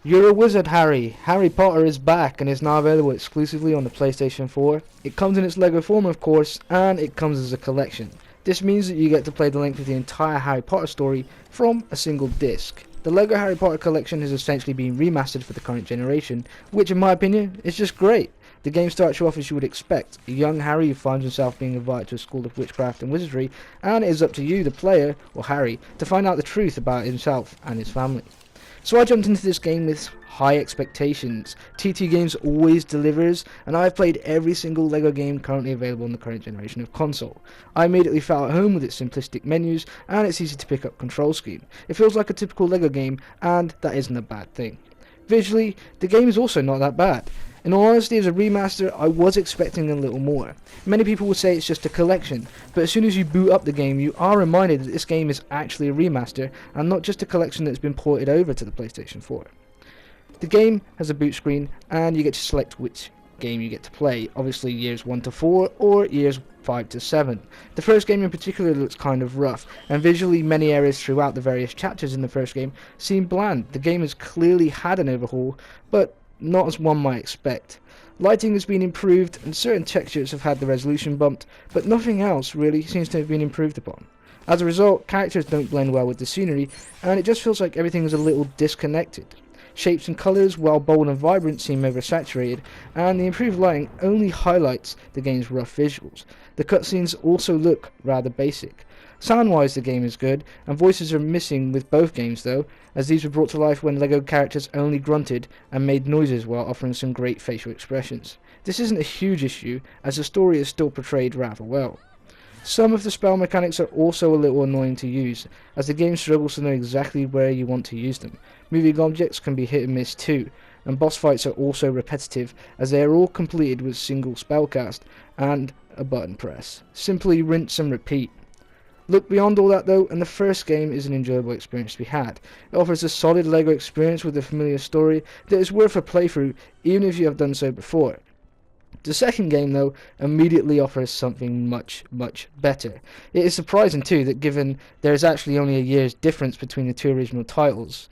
You're a wizard, Harry. Harry Potter is back and is now available exclusively on the PlayStation 4. It comes in its LEGO form, of course, and it comes as a collection. This means that you get to play the length of the entire Harry Potter story from a single disc. The LEGO Harry Potter collection has essentially been remastered for the current generation, which in my opinion is just great. The game starts you off as you would expect, a young Harry who finds himself being invited to a school of witchcraft and wizardry, and it is up to you, the player, or Harry, to find out the truth about himself and his family. So I jumped into this game with high expectations. TT Games always delivers, and I've played every single LEGO game currently available on the current generation of console. I immediately felt at home with its simplistic menus and its easy to pick up control scheme. It feels like a typical LEGO game, and that isn't a bad thing. Visually, the game is also not that bad. In all honesty, as a remaster, I was expecting a little more. Many people will say it's just a collection, but as soon as you boot up the game, you are reminded that this game is actually a remaster and not just a collection that's been ported over to the PlayStation 4. The game has a boot screen, and you get to select which game you get to play, obviously years 1 to 4 or years 5 to 7. The first game in particular looks kind of rough, and visually many areas throughout the various chapters in the first game seem bland. The game has clearly had an overhaul, but not as one might expect. Lighting has been improved and certain textures have had the resolution bumped, but nothing else really seems to have been improved upon. As a result, characters don't blend well with the scenery, and it just feels like everything is a little disconnected. Shapes and colours, while bold and vibrant, seem oversaturated, and the improved lighting only highlights the game's rough visuals. The cutscenes also look rather basic. Sound-wise, the game is good, and voices are missing with both games though, as these were brought to life when LEGO characters only grunted and made noises while offering some great facial expressions. This isn't a huge issue, as the story is still portrayed rather well. Some of the spell mechanics are also a little annoying to use, as the game struggles to know exactly where you want to use them. Moving objects can be hit and miss too, and boss fights are also repetitive, as they are all completed with single spellcast and a button press. Simply rinse and repeat. Look beyond all that though, and the first game is an enjoyable experience to be had. It offers a solid LEGO experience with a familiar story that is worth a playthrough even if you have done so before. The second game though immediately offers something much better. It is surprising too that given there is actually only a year's difference between the two original titles,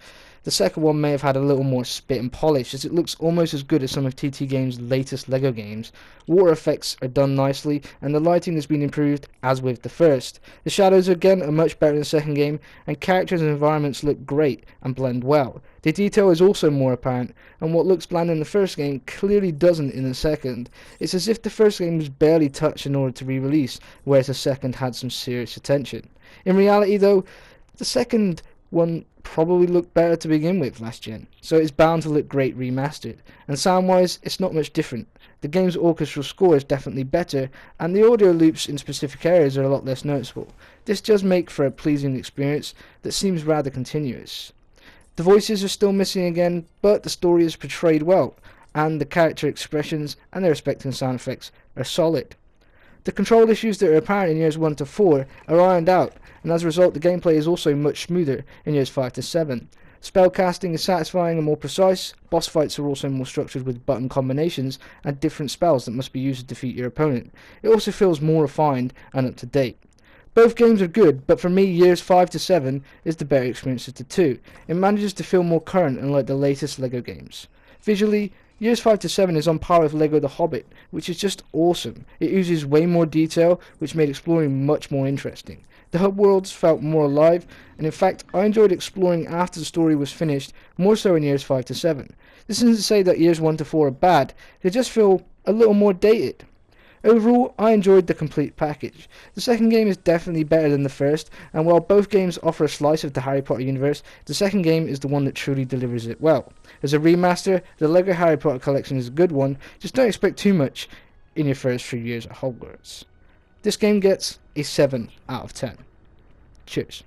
the second one may have had a little more spit and polish, as it looks almost as good as some of TT Games' latest LEGO games. Water effects are done nicely, and the lighting has been improved as with the first. The shadows again are much better in the second game, and characters and environments look great and blend well. The detail is also more apparent, and what looks bland in the first game clearly doesn't in the second. It's as if the first game was barely touched in order to re-release, whereas the second had some serious attention. In reality though, the second one probably looked better to begin with last gen, so it's bound to look great remastered, and sound wise it's not much different. The game's orchestral score is definitely better, and the audio loops in specific areas are a lot less noticeable. This does make for a pleasing experience that seems rather continuous. The voices are still missing again, but the story is portrayed well, and the character expressions and their respective sound effects are solid. The control issues that are apparent in years 1 to 4 are ironed out, and as a result the gameplay is also much smoother in years 5 to 7. Spellcasting is satisfying and more precise. Boss fights are also more structured with button combinations and different spells that must be used to defeat your opponent. It also feels more refined and up to date. Both games are good, but for me years 5 to 7 is the better experience of the two. It manages to feel more current and like the latest LEGO games. Visually, Years 5 to 7 is on par with LEGO The Hobbit, which is just awesome. It uses way more detail, which made exploring much more interesting. The hub worlds felt more alive, and in fact I enjoyed exploring after the story was finished, more so in years 5 to 7. This isn't to say that years 1 to 4 are bad, they just feel a little more dated. Overall, I enjoyed the complete package. The second game is definitely better than the first, and while both games offer a slice of the Harry Potter universe, the second game is the one that truly delivers it well. As a remaster, the LEGO Harry Potter collection is a good one, just don't expect too much in your first few years at Hogwarts. This game gets a 7 out of 10. Cheers.